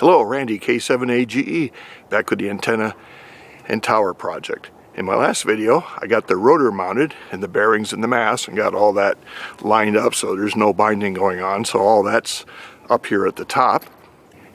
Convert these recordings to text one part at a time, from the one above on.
Hello, Randy K7AGE, back with the antenna and tower project. In my last video, I got the rotor mounted and the bearings and the mast and got all that lined up so there's no binding going on, so all that's up here at the top.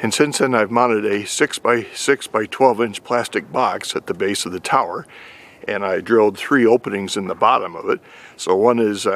And since then I've mounted a 6x6 by 12 inch plastic box at the base of the tower, and I drilled 3 openings in the bottom of it. So one is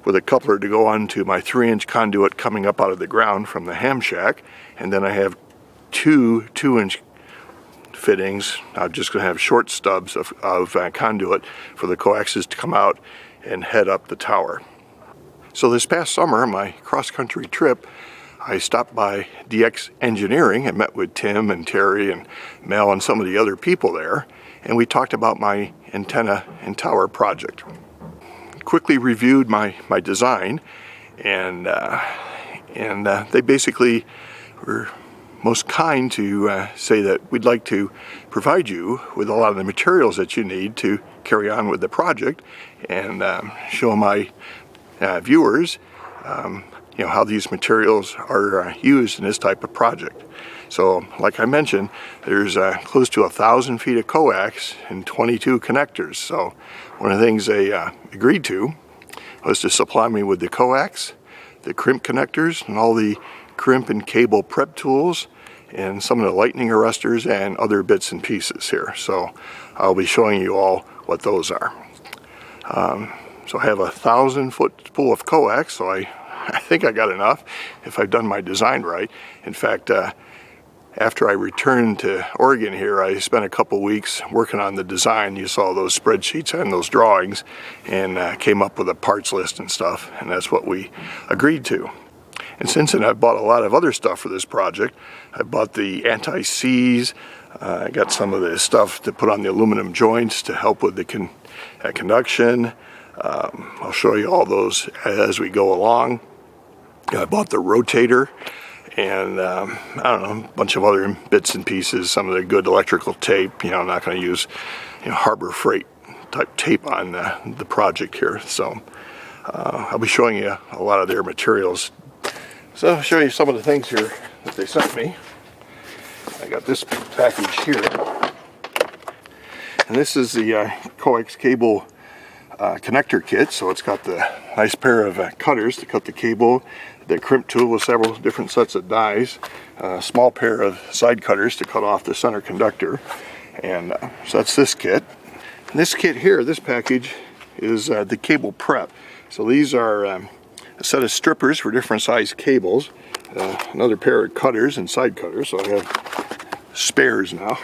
with a coupler to go onto my 3-inch conduit coming up out of the ground from the ham shack, and then I have 2 2-inch fittings. I'm just going to have short stubs of conduit for the coaxes to come out and head up the tower. So this past summer, my cross-country trip, I stopped by DX Engineering and met with Tim and Terry and Mel and some of the other people there, and we talked about my antenna and tower project. Quickly reviewed my design, and they basically were most kind to say that we'd like to provide you with a lot of the materials that you need to carry on with the project, and show my viewers how these materials are used in this type of project. So like I mentioned, there's close to 1,000 feet of coax and 22 connectors. So one of the things they agreed to was to supply me with the coax, the crimp connectors, and all the crimp and cable prep tools, and some of the lightning arrestors and other bits and pieces here. So I'll be showing you all what those are. So I have 1,000 foot full of coax, so I think I got enough if I've done my design right. In fact, after I returned to Oregon here, I spent a couple weeks working on the design. You saw those spreadsheets and those drawings, and came up with a parts list and stuff, and that's what we agreed to. And since then, I've bought a lot of other stuff for this project. I bought the anti-seize. I got some of the stuff to put on the aluminum joints to help with the conduction. I'll show you all those as we go along. I bought the Rotator, and I don't know, a bunch of other bits and pieces, some of the good electrical tape. I'm not going to use Harbor Freight type tape on the project here. So I'll be showing you a lot of their materials. So I'll show you some of the things here that they sent me. I got this package here, and this is the coax cable connector kit. So it's got the nice pair of cutters to cut the cable, the crimp tool with several different sets of dies, a small pair of side cutters to cut off the center conductor, and so that's this kit. And this kit here, this package, is the cable prep. So these are a set of strippers for different size cables, another pair of cutters and side cutters, so I have spares now.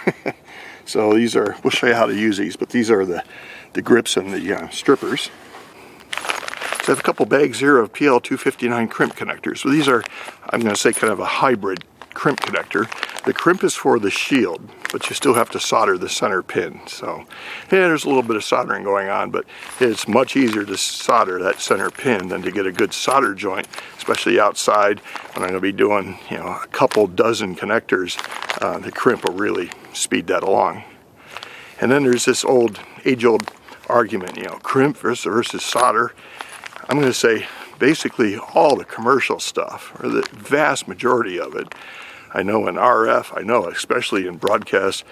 So these are, we'll show you how to use these, but these are the grips and the strippers. So I have a couple bags here of PL259 crimp connectors. So these are, I'm going to say, kind of a hybrid crimp connector. The crimp is for the shield, but you still have to solder the center pin. So yeah, there's a little bit of soldering going on, but it's much easier to solder that center pin than to get a good solder joint, especially outside when I'm going to be doing a couple dozen connectors. The crimp will really speed that along. And then there's this age-old argument, crimp versus solder. I'm going to say basically all the commercial stuff, or the vast majority of it. I know in RF, I know especially in broadcast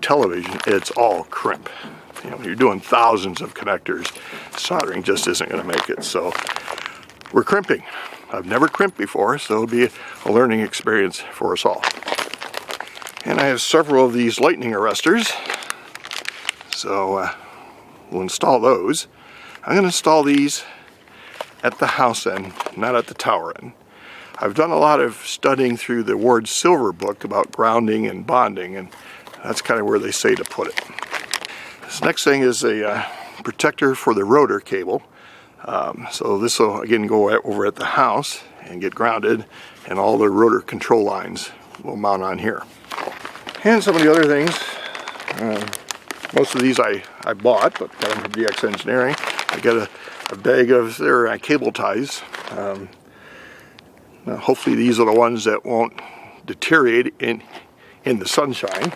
television, it's all crimp. You're doing thousands of connectors. Soldering just isn't going to make it. So we're crimping. I've never crimped before, so it'll be a learning experience for us all. And I have several of these lightning arrestors. So we'll install those. I'm going to install these at the house end, not at the tower end. I've done a lot of studying through the Ward Silver book about grounding and bonding, and that's kind of where they say to put it. This next thing is a protector for the rotor cable. So this will again go over at the house and get grounded, and all the rotor control lines will mount on here. And some of the other things, most of these I bought, but got them from DX Engineering. I got a bag of their cable ties. Hopefully these are the ones that won't deteriorate in the sunshine.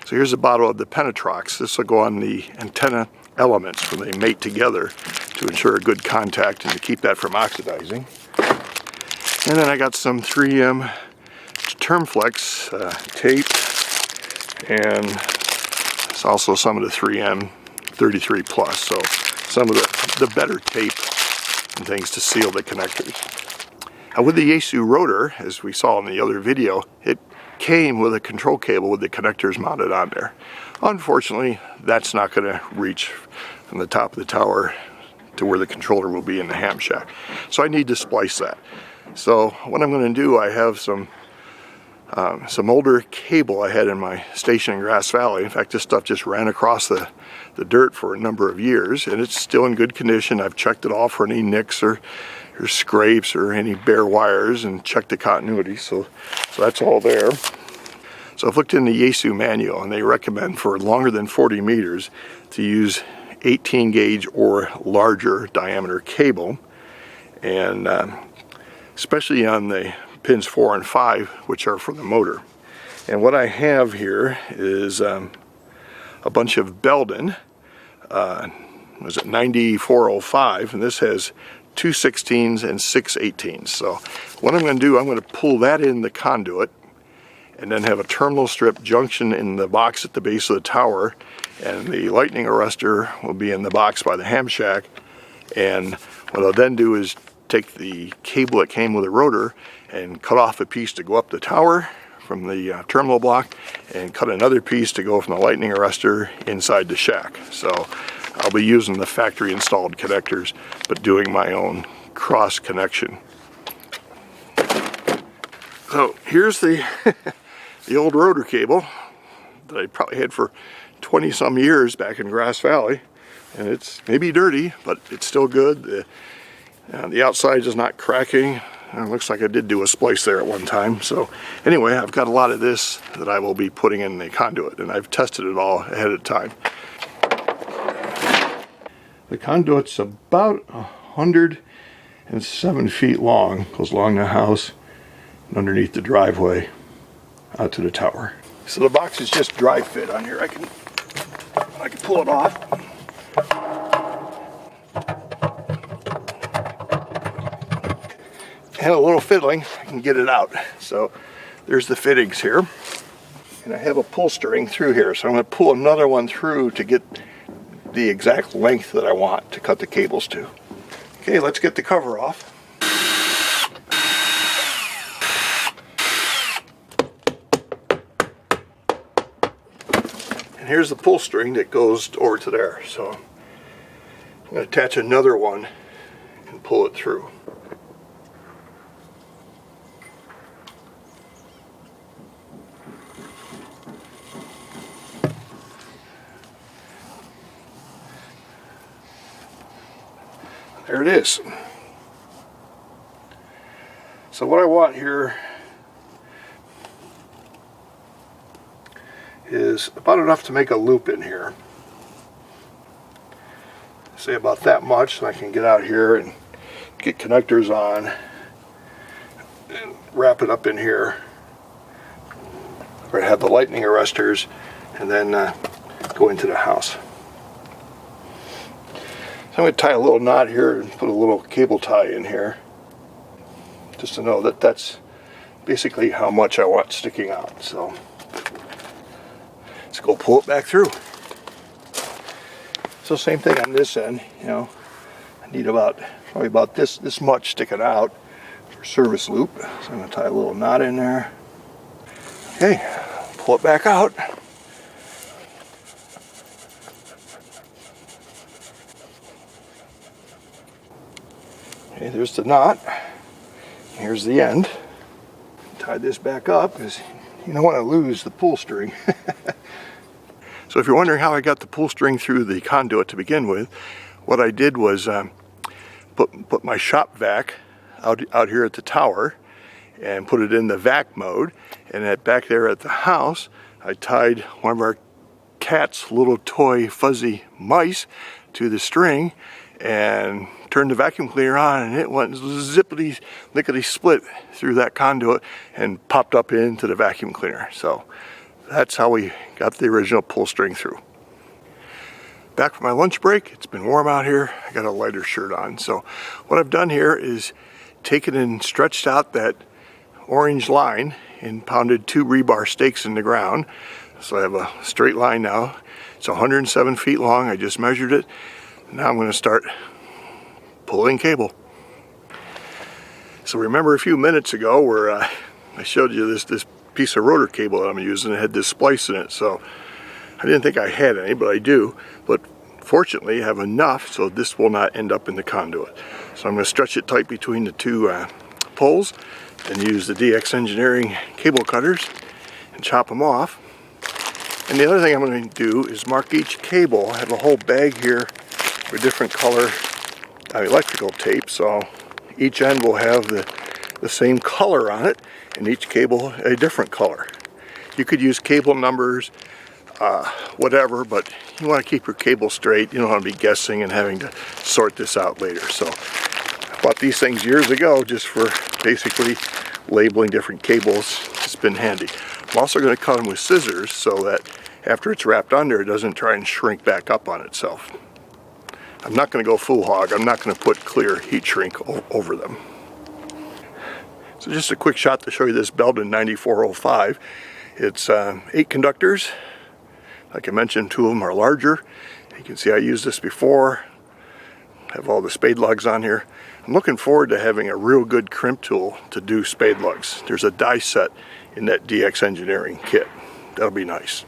So here's a bottle of the Penetrox. This will go on the antenna elements when they mate together to ensure a good contact and to keep that from oxidizing. And then I got some 3M Termflex tape, and it's also some of the 3M 33 Plus, so some of the better tape and things to seal the connectors. Now with the Yaesu rotor, as we saw in the other video, it came with a control cable with the connectors mounted on there. Unfortunately, that's not going to reach from the top of the tower to where the controller will be in the ham shack. So I need to splice that. So what I'm going to do, I have some older cable I had in my station in Grass Valley. In fact, this stuff just ran across the dirt for a number of years, and it's still in good condition. I've checked it all for any nicks or scrapes or any bare wires and checked the continuity, so that's all there. So I've looked in the Yaesu manual, and they recommend for longer than 40 meters to use 18 gauge or larger diameter cable, and especially on the pins 4 and 5, which are for the motor. And what I have here is a bunch of Belden, was it 9405, and this has 2 16s and 6 18s. So what I'm going to do, I'm going to pull that in the conduit and then have a terminal strip junction in the box at the base of the tower, and the lightning arrestor will be in the box by the ham shack. And what I'll then do is take the cable that came with the rotor and cut off a piece to go up the tower from the terminal block, and cut another piece to go from the lightning arrestor inside the shack. So I'll be using the factory installed connectors, but doing my own cross connection. So here's the the old rotor cable that I probably had for 20 some years back in Grass Valley, and it's maybe dirty, but it's still good. The outside is not cracking. It looks like I did do a splice there at one time. So anyway, I've got a lot of this that I will be putting in the conduit, and I've tested it all ahead of time. The conduit's about 107 feet long, goes along the house and underneath the driveway out to the tower. So the box is just dry fit on here. I can pull it off. And a little fiddling, I can get it out. So there's the fittings here. And I have a pull string through here, so I'm going to pull another one through to get the exact length that I want to cut the cables to. Okay, let's get the cover off. And here's the pull string that goes over to there. So I'm going to attach another one and pull it through. There it is. So what I want here is about enough to make a loop in here. Say about that much, so I can get out here and get connectors on and wrap it up in here. Where I have the lightning arrestors, and then go into the house. I'm going to tie a little knot here and put a little cable tie in here, just to know that that's basically how much I want sticking out. So let's go pull it back through. So same thing on this end, you know, I need probably about this much sticking out for service loop. So I'm going to tie a little knot in there. Okay, pull it back out. Okay, there's the knot. Here's the end. Tie this back up because you don't want to lose the pull string. So if you're wondering how I got the pull string through the conduit to begin with, what I did was put my shop vac out here at the tower and put it in the vac mode, and back there at the house I tied one of our cat's little toy fuzzy mice to the string and turned the vacuum cleaner on, and it went zippity lickety split through that conduit and popped up into the vacuum cleaner. So that's how we got the original pull string through. Back from my lunch break. It's been warm out here. I got a lighter shirt on. So what I've done here is taken and stretched out that orange line and pounded 2 rebar stakes in the ground. So I have a straight line now. It's 107 feet long. I just measured it. Now I'm going to start pulling cable. So remember a few minutes ago where I showed you this piece of rotor cable that I'm using. It had this splice in it, so I didn't think I had any, but I do. But fortunately I have enough so this will not end up in the conduit. So I'm going to stretch it tight between the two poles and use the DX Engineering cable cutters and chop them off. And the other thing I'm going to do is mark each cable. I have a whole bag here with different color electrical tape, so each end will have the same color on it, and each cable a different color. You could use cable numbers, whatever, but you want to keep your cable straight. You don't want to be guessing and having to sort this out later. So I bought these things years ago just for basically labeling different cables. It's been handy. I'm also going to cut them with scissors so that after it's wrapped under, it doesn't try and shrink back up on itself. I'm not going to go full hog. I'm not going to put clear heat shrink over them. So just a quick shot to show you this Belden 9405. It's 8 conductors. Like I mentioned, 2 of them are larger. You can see I used this before. Have all the spade lugs on here. I'm looking forward to having a real good crimp tool to do spade lugs. There's a die set in that DX Engineering kit. That'll be nice.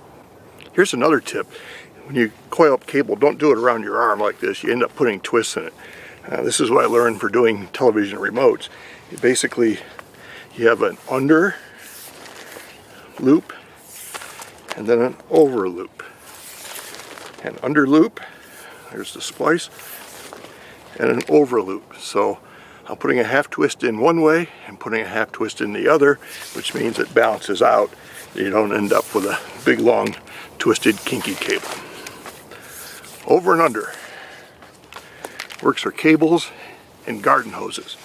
Here's another tip. When you coil up cable, don't do it around your arm like this. You end up putting twists in it. This is what I learned for doing television remotes. Basically, you have an under loop and then an over loop. An under loop, there's the splice, and an over loop. So I'm putting a half twist in one way and putting a half twist in the other, which means it balances out. You don't end up with a big, long, twisted, kinky cable. Over and under. Works for cables and garden hoses.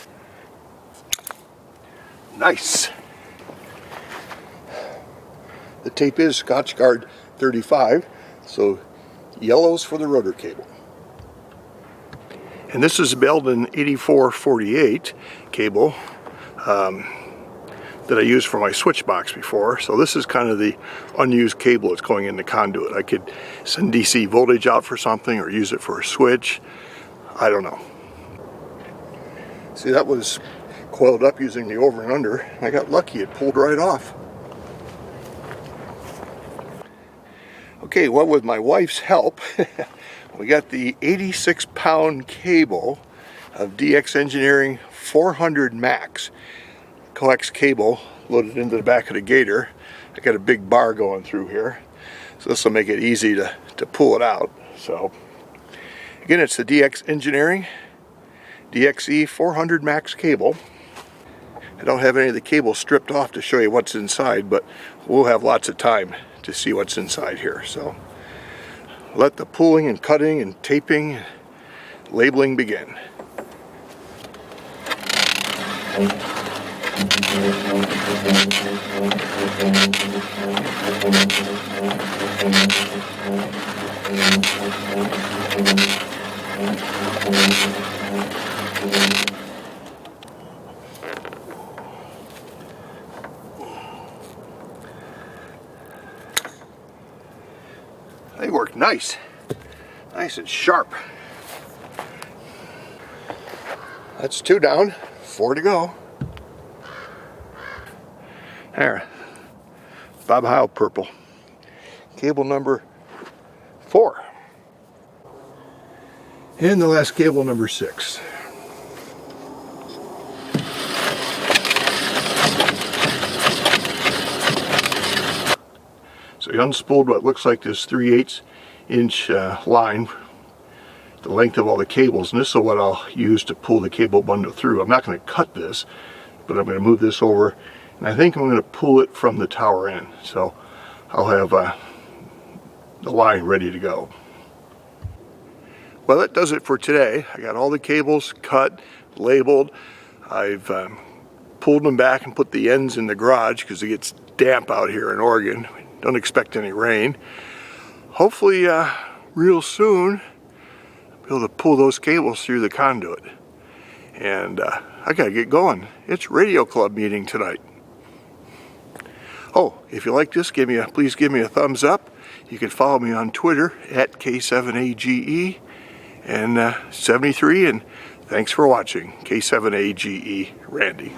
Nice. The tape is Scotch Guard 35, so yellow's for the rotor cable. And this is a Belden 8448 cable that I used for my switch box before. So this is kind of the unused cable that's going in the conduit. I could send DC voltage out for something or use it for a switch. I don't know. See, that was coiled up using the over and under. I got lucky, it pulled right off. Okay, well, with my wife's help, we got the 86-pound cable of DX Engineering 400 Max coax cable loaded into the back of the gator. I got a big bar going through here, so this will make it easy to pull it out. So again, it's the DX Engineering DXE 400 Max cable. I don't have any of the cable stripped off to show you what's inside, but we'll have lots of time to see what's inside here. So let the pulling and cutting and taping and labeling begin. They work nice and sharp. That's 2 down, 4 to go. There, Bob Heil purple. Cable number 4. And the last cable, number 6. So you unspooled what looks like this 3/8 inch line, the length of all the cables, and this is what I'll use to pull the cable bundle through. I'm not going to cut this, but I'm going to move this over, and I think I'm going to pull it from the tower end. So I'll have the line ready to go. Well, that does it for today. I got all the cables cut, labeled. I've pulled them back and put the ends in the garage because it gets damp out here in Oregon. Don't expect any rain. Hopefully real soon I'll be able to pull those cables through the conduit. And I gotta get going. It's Radio Club meeting tonight. Oh, if you like this, please give me a thumbs up. You can follow me on Twitter at K7AGE and 73, and thanks for watching. K7AGE Randy.